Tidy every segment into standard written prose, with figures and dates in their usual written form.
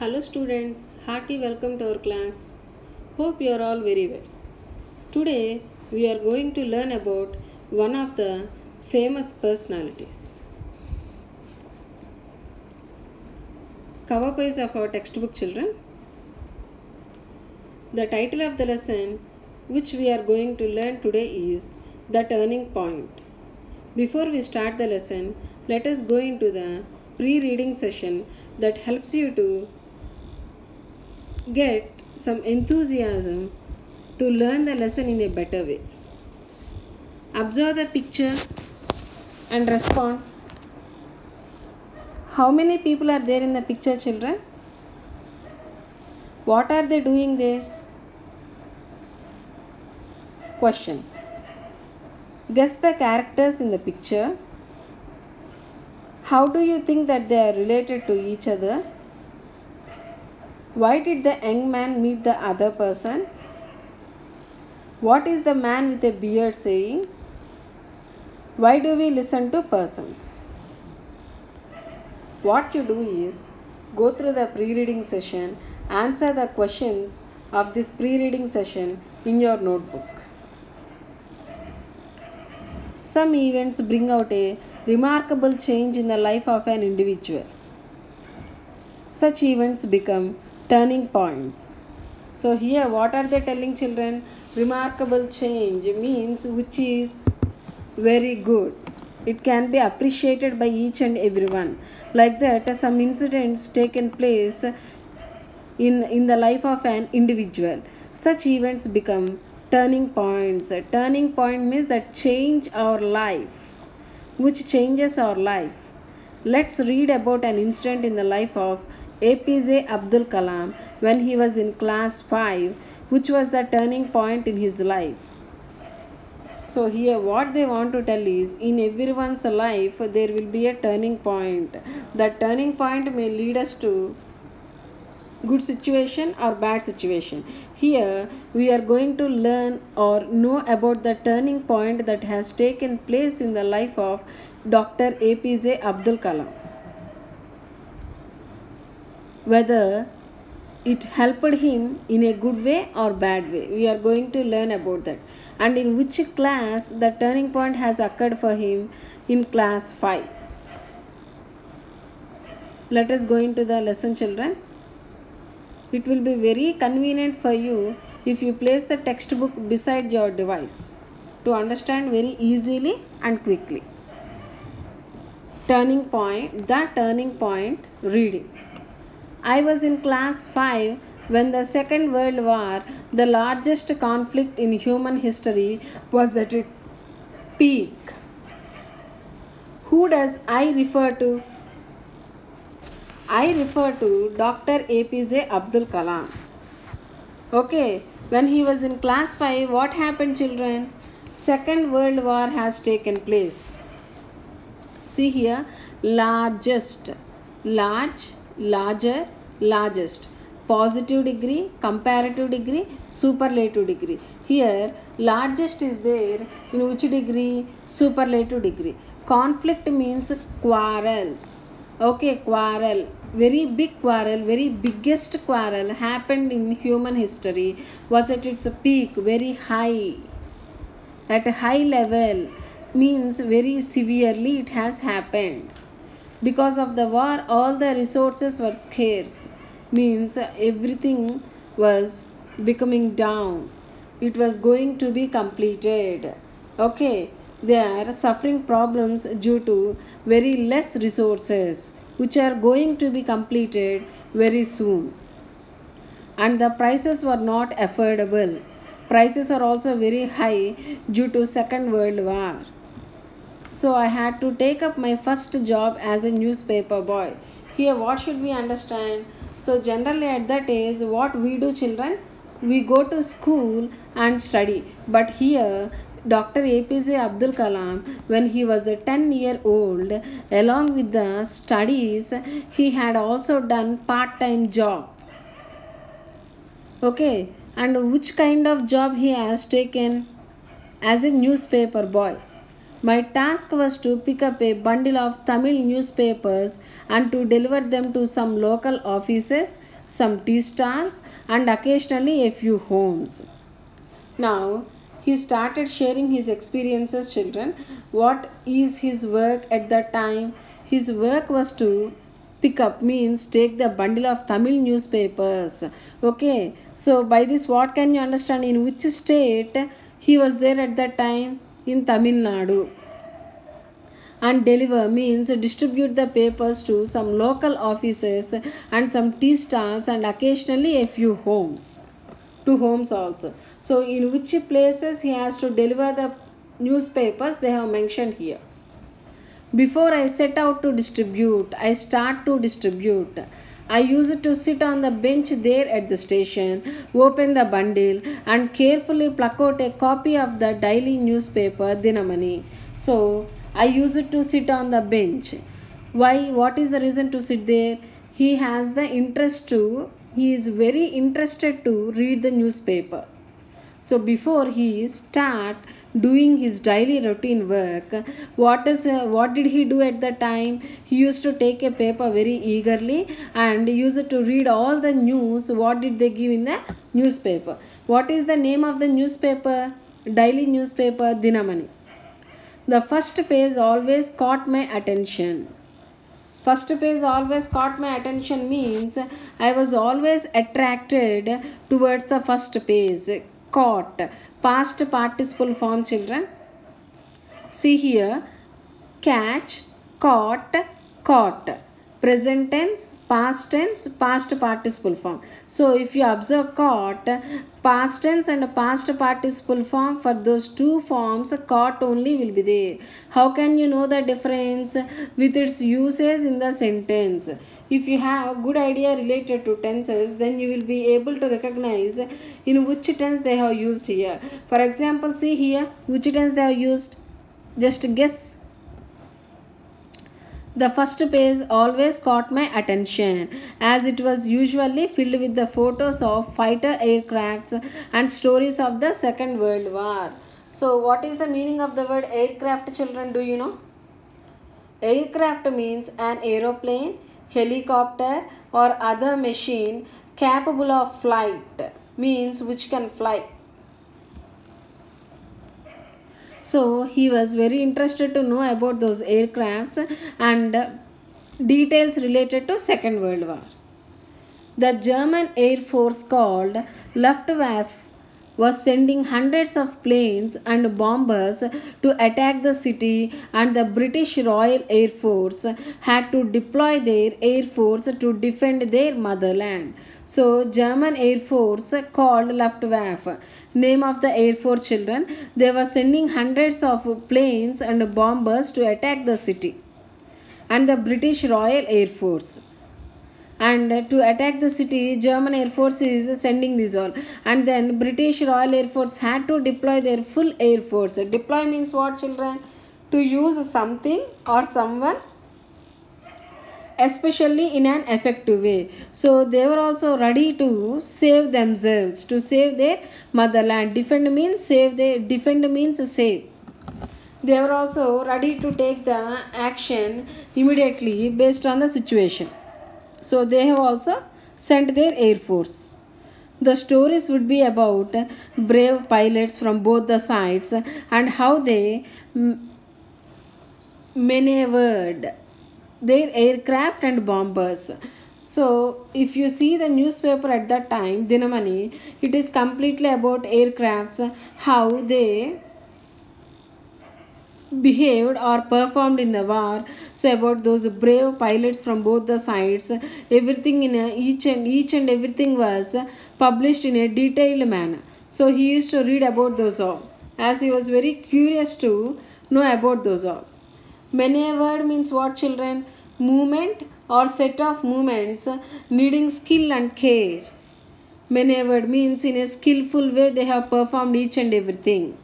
Hello students, hearty welcome to our class. Hope you are all very well. Today we are going to learn about one of the famous personalities. Cover page of our textbook, children. The title of the lesson which we are going to learn today is The Turning Point. Before we start the lesson, let us go into the pre-reading session that helps you to get some enthusiasm to learn the lesson in a better way. Observe the picture and respond. How many people are there in the picture, children? What are they doing there? Questions. Guess the characters in the picture. How do you think that they are related to each other? Why did the young man meet the other person? What is the man with a beard saying? Why do we listen to persons? What you do is go through the pre-reading session, answer the questions of this pre-reading session in your notebook. Some events bring out a remarkable change in the life of an individual. Such events become turning points. So here what are they telling, children? Remarkable change means which is very good. It can be appreciated by each and everyone. Like that, some incidents taken place in the life of an individual. Such events become turning points. A turning point means that change our life, which changes our life. Let's read about an incident in the life of APJ Abdul Kalam when he was in class 5, which was the turning point in his life. So here what they want to tell is, in everyone's life there will be a turning point. That turning point may lead us to good situation or bad situation. Here we are going to learn or know about the turning point that has taken place in the life of Dr. APJ Abdul Kalam. Whether it helped him in a good way or bad way, we are going to learn about that. And in which class the turning point has occurred for him, in class 5. Let us go into the lesson, children. It will be very convenient for you if you place the textbook beside your device to understand very easily and quickly. Turning point, the turning point reading. I was in class 5 when the Second World War, the largest conflict in human history, was at its peak. Who does I refer to? I refer to Dr. APJ Abdul Kalam. Okay, when he was in class 5, what happened, children? Second World War has taken place. See here, largest, large, larger, largest, positive degree, comparative degree, superlative degree. Here largest is there in which degree? Superlative degree. Conflict means quarrels. Okay, quarrel, very big quarrel, very biggest quarrel happened in human history, was at its peak, very high, at a high level, means very severely it has happened. Because of the war, all the resources were scarce, means everything was becoming down. It was going to be completed. Okay, they are suffering problems due to very less resources, which are going to be completed very soon. And the prices were not affordable. Prices are also very high due to Second World War. So I had to take up my first job as a newspaper boy. Here what should we understand? So generally at that age, what we do, children? We go to school and study. But here Dr. APJ Abdul Kalam, when he was a 10-year-old, along with the studies, he had also done part-time job. Okay, and which kind of job he has taken? As a newspaper boy. My task was to pick up a bundle of Tamil newspapers and to deliver them to some local offices, some tea stalls, and occasionally a few homes. Now, he started sharing his experiences, children. What is his work at that time? His work was to pick up, means take the bundle of Tamil newspapers. Okay, so by this, what can you understand? In which state he was there at that time? In Tamil Nadu. And deliver means distribute the papers to some local offices and some tea stalls and occasionally a few homes. To homes also. So in which places he has to deliver the newspapers, they have mentioned here. Before I set out to distribute, I start to distribute. I used to sit on the bench there at the station, open the bundle, and carefully pluck out a copy of the daily newspaper Dinamani. So I used to sit on the bench. Why? What is the reason to sit there? He has the interest to. He is very interested to read the newspaper. So before he start doing his daily routine work, what did he do at the time? He used to take a paper very eagerly and used to read all the news. What did they give in the newspaper? What is the name of the newspaper? Daily newspaper Dinamani. The first page always caught my attention. First page always caught my attention means I was always attracted towards the first page. Caught. Past participle form, children. See here. Catch, caught, caught. Present tense, past participle form. So if you observe caught, past tense and past participle form, for those two forms caught only will be there. How can you know the difference? With its usage in the sentence. If you have a good idea related to tenses, then you will be able to recognize in which tense they have used here. For example, see here, which tense they have used. Just guess. The first page always caught my attention as it was usually filled with the photos of fighter aircrafts and stories of the Second World War. So what is the meaning of the word aircraft, children? Do you know? Aircraft means an aeroplane, helicopter or other machine capable of flight, means which can fly. So he was very interested to know about those aircrafts and details related to Second World War. The German Air Force called Luftwaffe was sending hundreds of planes and bombers to attack the city, and the British Royal Air Force had to deploy their air force to defend their motherland. So German Air Force called Luftwaffe, name of the Air Force, children. They were sending hundreds of planes and bombers to attack the city, and the British Royal Air Force. And to attack the city, German Air Force is sending these all. And then British Royal Air Force had to deploy their full air force. Deploy means what, children? To use something or someone especially in an effective way. So they were also ready to save themselves, to save their motherland. Defend means save. Defend means save. They were also ready to take the action immediately based on the situation. So they have also sent their air force. The stories would be about brave pilots from both the sides and how they maneuvered their aircraft and bombers. So if you see the newspaper at that time, Dinamani, it is completely about aircrafts, how they behaved or performed in the war. So about those brave pilots from both the sides, everything in each and everything was published in a detailed manner. So he used to read about those all, as he was very curious to know about those all. Maneuver means what, children? Movement or set of movements needing skill and care. Maneuvered means in a skillful way they have performed each and everything.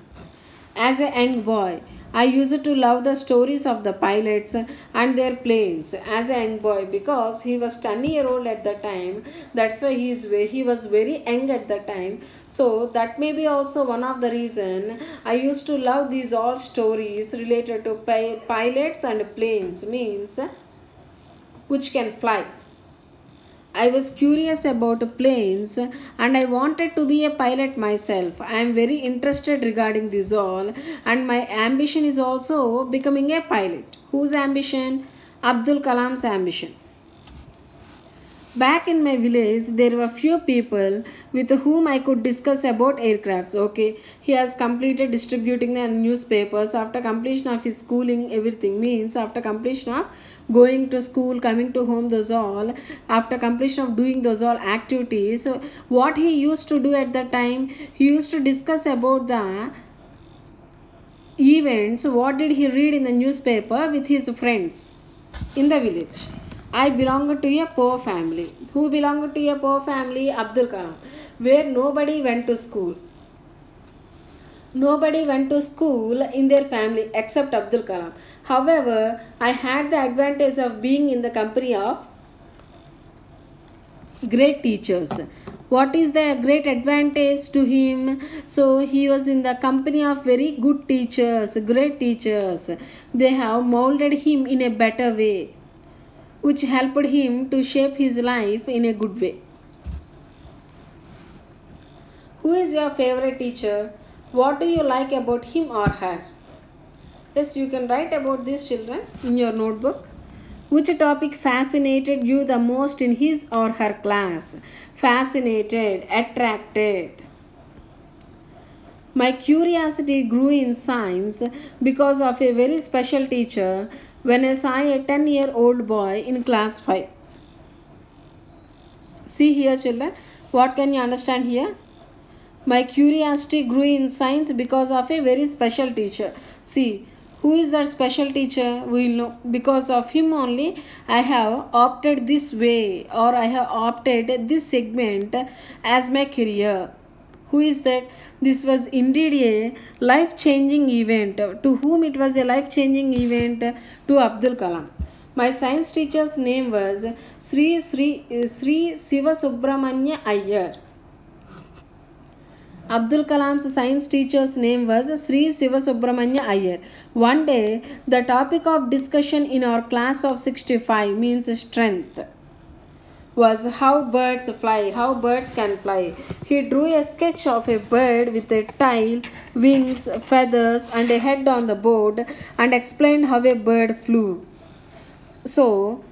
As a young boy, I used to love the stories of the pilots and their planes as a young boy because he was 10-year-old at the time. That's why he was very young at the time. So that may be also one of the reason I used to love these all stories related to pilots and planes, means which can fly. I was curious about planes and I wanted to be a pilot myself. I am very interested regarding this all, and my ambition is also becoming a pilot. Whose ambition? Abdul Kalam's ambition. Back in my village, there were few people with whom I could discuss about aircrafts. Okay, he has completed distributing the newspapers after completion of his schooling. Everything means after completion of going to school, coming to home, those all. After completion of doing those all activities, so what he used to do at that time, he used to discuss about the events. What did he read in the newspaper with his friends in the village? I belonged to a poor family. Who belonged to a poor family? Abdul Kalam. Where nobody went to school. Nobody went to school in their family except Abdul Kalam. However, I had the advantage of being in the company of great teachers. What is the great advantage to him? So he was in the company of very good teachers, great teachers. They have molded him in a better way, which helped him to shape his life in a good way. Who is your favorite teacher? What do you like about him or her? Yes, you can write about these children in your notebook. Which topic fascinated you the most in his or her class? Fascinated, attracted. My curiosity grew in science because of a very special teacher when I saw a 10-year-old boy in class 5. See here children, what can you understand here? My curiosity grew in science because of a very special teacher. See, who is that special teacher? We will know. Because of him only I have opted this way, or I have opted this segment as my career. Who is that? This was indeed a life-changing event. To whom it was a life-changing event? To Abdul Kalam. My science teacher's name was Sri Siva Subramanya Iyer. Abdul Kalam's science teacher's name was Sri Siva Subramanya Iyer. One day, the topic of discussion in our class of 65, means strength, was how birds fly, how birds can fly. He drew a sketch of a bird with a tail, wings, feathers and a head on the board and explained how a bird flew. So,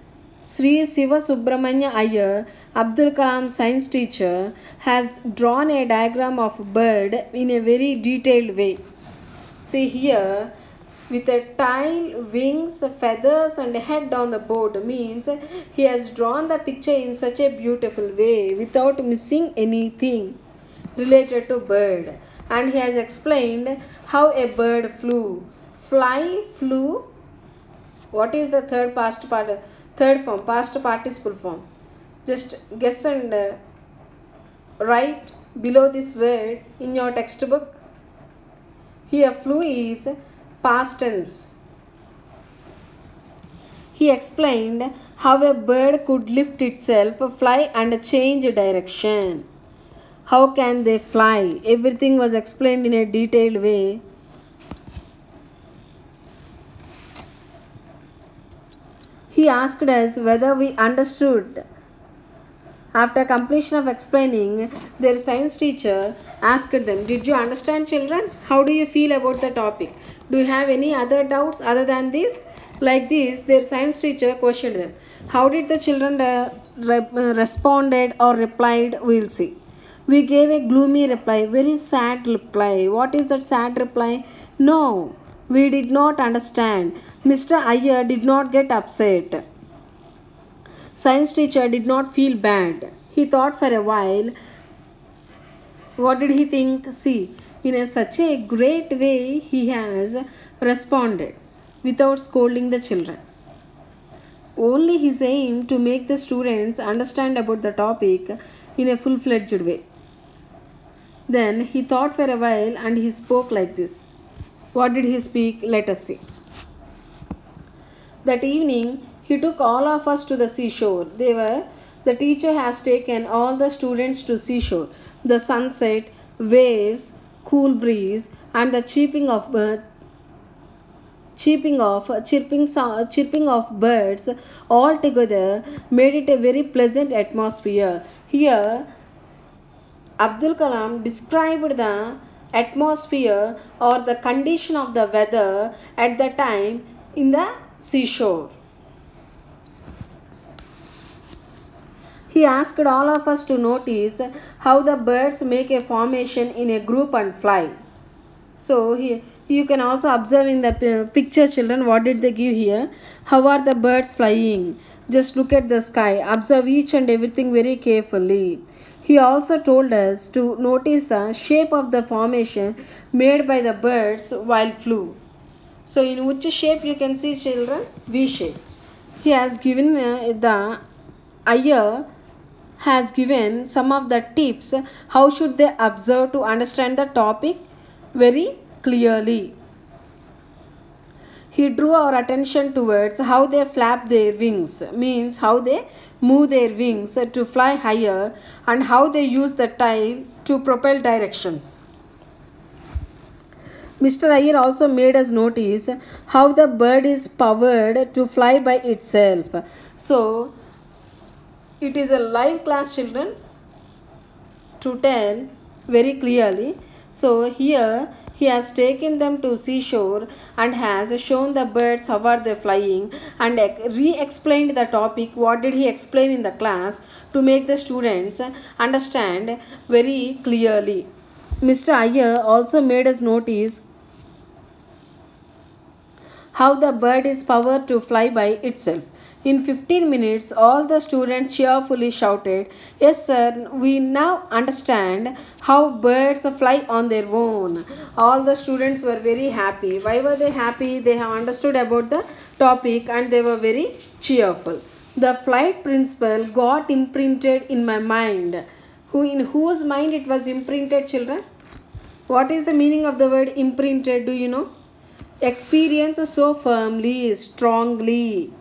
Sri Siva Subramanya Iyer, Abdul Kalam's science teacher, has drawn a diagram of a bird in a very detailed way. See here, with a tail, wings, feathers and head on the board, means he has drawn the picture in such a beautiful way without missing anything related to bird. And he has explained how a bird flew. Fly, flew. What is the third form, past participle form? Just guess and write below this word in your textbook. Here flew is past tense. He explained how a bird could lift itself, fly and change direction. How can they fly? Everything was explained in a detailed way. He asked us whether we understood. After completion of explaining, their science teacher asked them, "Did you understand, children? How do you feel about the topic? Do you have any other doubts other than this?" Like this, their science teacher questioned them. How did the children responded or replied? We'll see. We gave a gloomy reply, very sad reply. What is that sad reply? No, we did not understand. Mr. Iyer did not get upset. Science teacher did not feel bad. He thought for a while. What did he think? See, in such a great way he has responded without scolding the children. Only his aim to make the students understand about the topic in a full-fledged way. Then he thought for a while and he spoke like this. What did he speak? Let us see. That evening, he took all of us to the seashore. The teacher has taken all the students to seashore. The sunset, waves, cool breeze, and the chirping of birds all together made it a very pleasant atmosphere. Here, Abdul Kalam described the atmosphere or the condition of the weather at the time in the seashore. He asked all of us to notice how the birds make a formation in a group and fly. So you can also observe in the picture, children, what did they give here? How are the birds flying? Just look at the sky. Observe each and everything very carefully. He also told us to notice the shape of the formation made by the birds while flew. So in which shape you can see, children? V shape. He has given the Iyer has given some of the tips how should they observe to understand the topic very clearly. He drew our attention towards how they flap their wings, means how they move their wings to fly higher, and how they use the tail to propel directions. Mr. Iyer also made us notice how the bird is powered to fly by itself. So, it is a live class, children, to tell very clearly. So, here he has taken them to seashore and has shown the birds how are they flying and re-explained the topic. What did he explain in the class to make the students understand very clearly. Mr. Iyer also made us notice how the bird is powered to fly by itself. In 15 minutes, all the students cheerfully shouted, "Yes, sir, we now understand how birds fly on their own." All the students were very happy. Why were they happy? They have understood about the topic and they were very cheerful. The flight principle got imprinted in my mind. In whose mind it was imprinted, children? What is the meaning of the word imprinted? Do you know? Experience so firmly, strongly.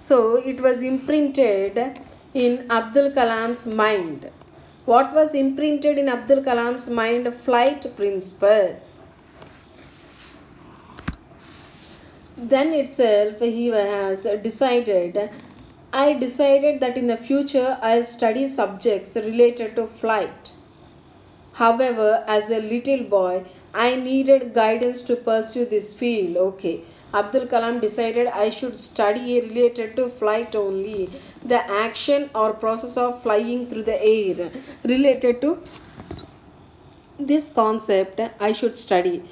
So it was imprinted in Abdul Kalam's mind. What was imprinted in Abdul Kalam's mind? Flight principle. Then itself he has decided, I decided that in the future I'll study subjects related to flight. However, as a little boy, I needed guidance to pursue this field. Okay. Abdul Kalam decided I should study related to flight only. The action or process of flying through the air. Related to this concept, I should study.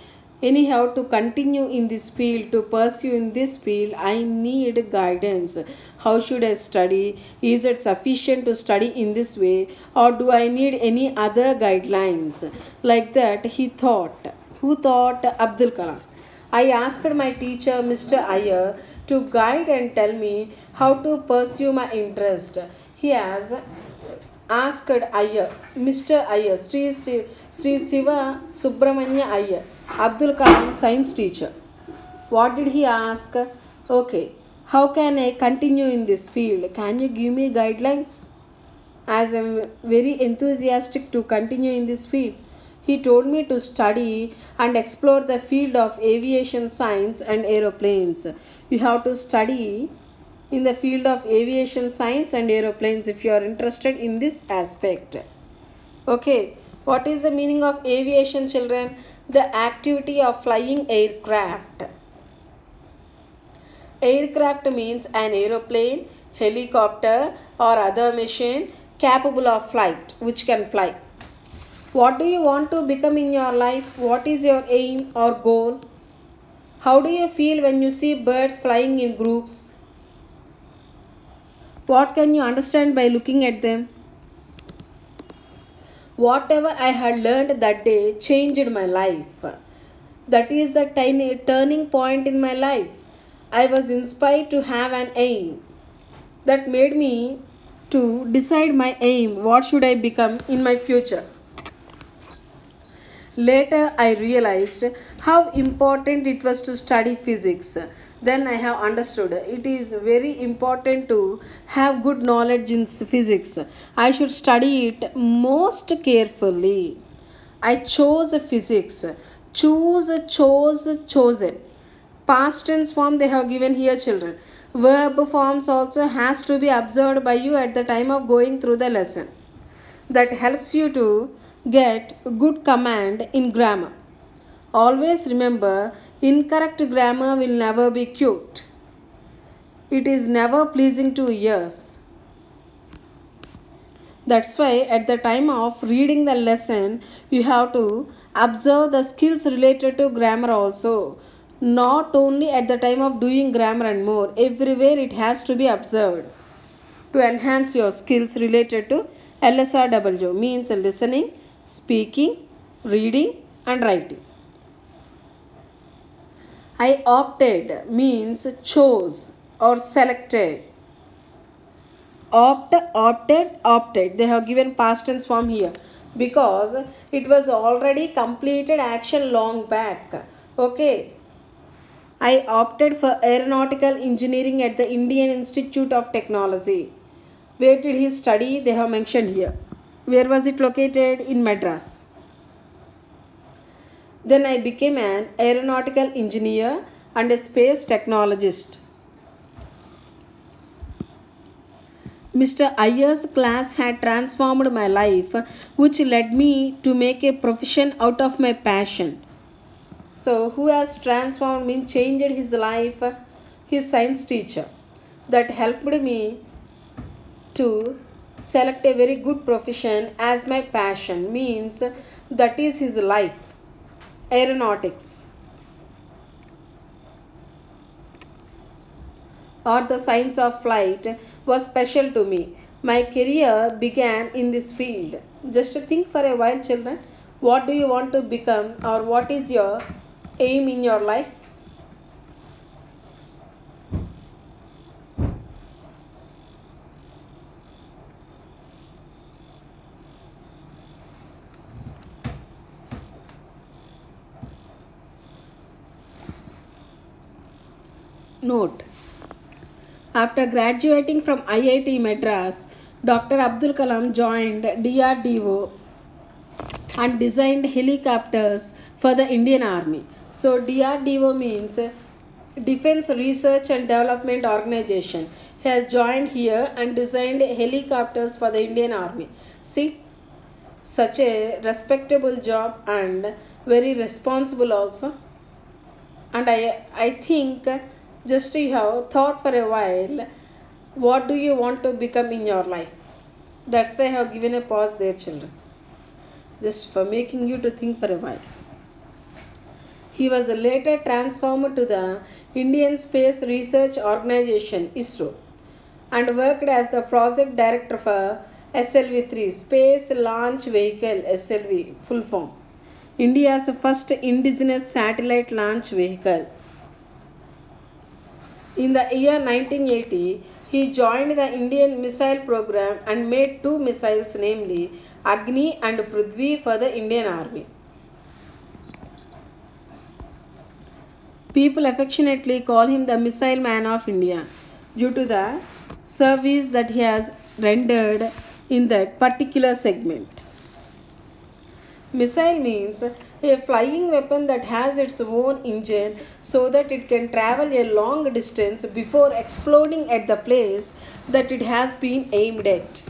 Anyhow, to continue in this field, to pursue in this field, I need guidance. How should I study? Is it sufficient to study in this way, or do I need any other guidelines? Like that, he thought. Who thought? Abdul Kalam. I asked my teacher, Mr. Iyer, to guide and tell me how to pursue my interest. He has asked Iyer, Mr. Iyer, Sri Siva Subramanya Iyer, Abdul Kalam science teacher. What did he ask? Okay, how can I continue in this field? Can you give me guidelines? As I am very enthusiastic to continue in this field. He told me to study and explore the field of aviation science and aeroplanes. You have to study in the field of aviation science and aeroplanes if you are interested in this aspect. Okay, what is the meaning of aviation, children? The activity of flying aircraft. Aircraft means an aeroplane, helicopter or other machine capable of flight, which can fly. What do you want to become in your life? What is your aim or goal? How do you feel when you see birds flying in groups? What can you understand by looking at them? Whatever I had learned that day changed my life. That is the turning point in my life. I was inspired to have an aim. That made me to decide my aim. What should I become in my future? Later, I realized how important it was to study physics. Then I have understood it is very important to have good knowledge in physics. I should study it most carefully. I chose physics. Choose, chose, chosen. Past tense form they have given here, children. Verb forms also has to be observed by you at the time of going through the lesson. That helps you to get good command in grammar. Always remember, incorrect grammar will never be cute. It is never pleasing to ears. That's why at the time of reading the lesson, you have to observe the skills related to grammar also. Not only at the time of doing grammar and more, everywhere it has to be observed to enhance your skills related to LSRW, means listening, speaking, reading and writing. I opted means chose or selected. Opted. They have given past tense form here because it was already completed action long back. Okay. I opted for aeronautical engineering at the Indian Institute of Technology. Where did he study? They have mentioned here. Where was it located? In Madras. Then I became an aeronautical engineer and a space technologist. Mr. Iyer's class had transformed my life, which led me to make a profession out of my passion. So, who has transformed me, changed his life? His science teacher. That helped me to select a very good profession as my passion, means that is his life. Aeronautics or the science of flight was special to me. My career began in this field. Just think for a while, children. What do you want to become, or what is your aim in your life? Note. After graduating from IIT Madras, Dr. Abdul Kalam joined DRDO and designed helicopters for the Indian Army. So DRDO means Defense Research and Development Organization. He has joined here and designed helicopters for the Indian Army. See, such a respectable job and very responsible also. And I think just you have thought for a while, what do you want to become in your life? That's why I have given a pause there, children. Just for making you to think for a while. He was later transformed to the Indian Space Research Organization, ISRO, and worked as the project director for SLV-3, Space Launch Vehicle, SLV, full form. India's first indigenous satellite launch vehicle. In the year 1980, he joined the Indian Missile Program and made 2 missiles, namely Agni and Prithvi, for the Indian Army. People affectionately call him the Missile Man of India due to the service that he has rendered in that particular segment. Missile means a flying weapon that has its own engine so that it can travel a long distance before exploding at the place that it has been aimed at.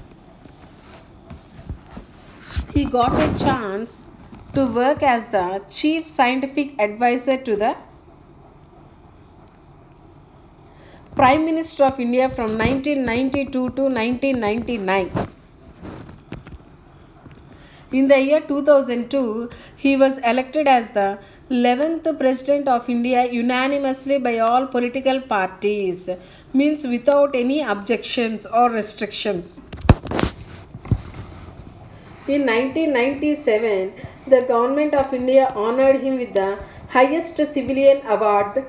He got a chance to work as the chief scientific advisor to the Prime Minister of India from 1992 to 1999. In the year 2002, he was elected as the 11th President of India unanimously by all political parties, means without any objections or restrictions. In 1997, the Government of India honored him with the highest civilian award,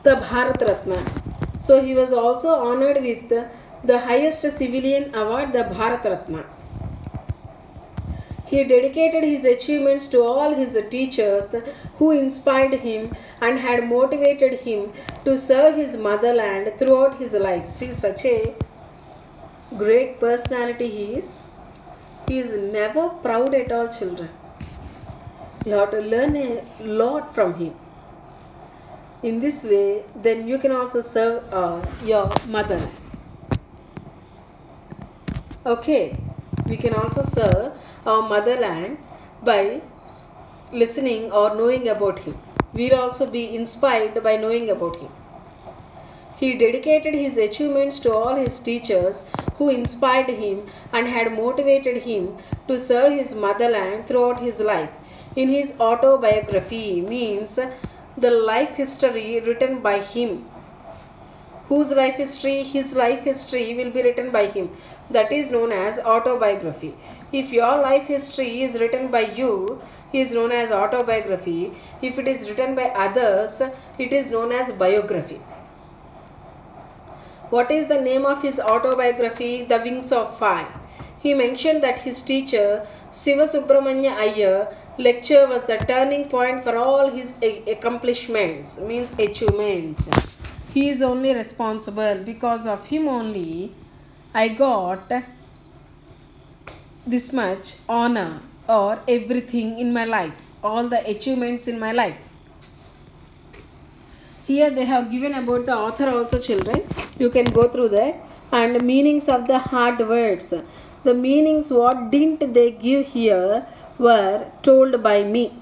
the Bharat Ratna. So he was also honored with the highest civilian award, the Bharat Ratna. He dedicated his achievements to all his teachers who inspired him and had motivated him to serve his motherland throughout his life. See, such a great personality he is. He is never proud at all, children. You have to learn a lot from him. In this way, then you can also serve your motherland. Okay, we can also serve our motherland by listening or knowing about him. We'll also be inspired by knowing about him. He dedicated his achievements to all his teachers who inspired him and had motivated him to serve his motherland throughout his life. In his autobiography means the life history written by him. Whose life history? His life history will be written by him. That is known as autobiography. If your life history is written by you, it is known as autobiography. If it is written by others, it is known as biography. What is the name of his autobiography? The Wings of Fire. He mentioned that his teacher, Siva Subramanya Iyer, lecture was the turning point for all his accomplishments, means achievements. He is only responsible. Because of him only, I got this much honor or everything in my life, all the achievements in my life. Here they have given about the author also, children. You can go through that. And meanings of the hard words. The meanings what didn't they give here were told by me.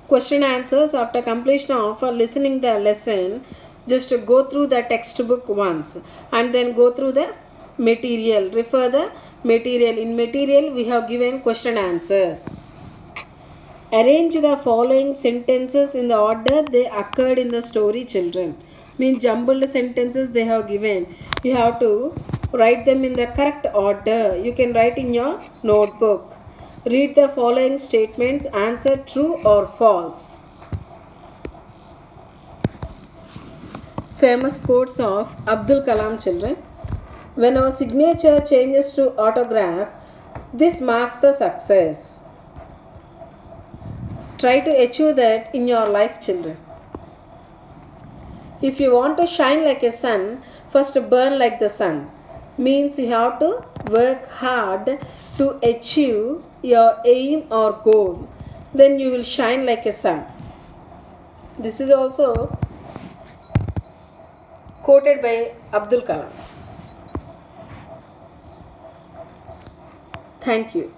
Question answers after completion of listening the lesson. Just go through the textbook once and then go through the material. Refer the material. In material we have given question answers. Arrange the following sentences in the order they occurred in the story, children. Means jumbled sentences they have given. You have to write them in the correct order. You can write in your notebook. Read the following statements. Answer true or false. Famous quotes of Abdul Kalam, children. When our signature changes to autograph, this marks the success. Try to achieve that in your life, children. If you want to shine like a sun, first burn like the sun. Means you have to work hard to achieve your aim or goal. Then you will shine like a sun. This is also quoted by Abdul Kalam. Thank you.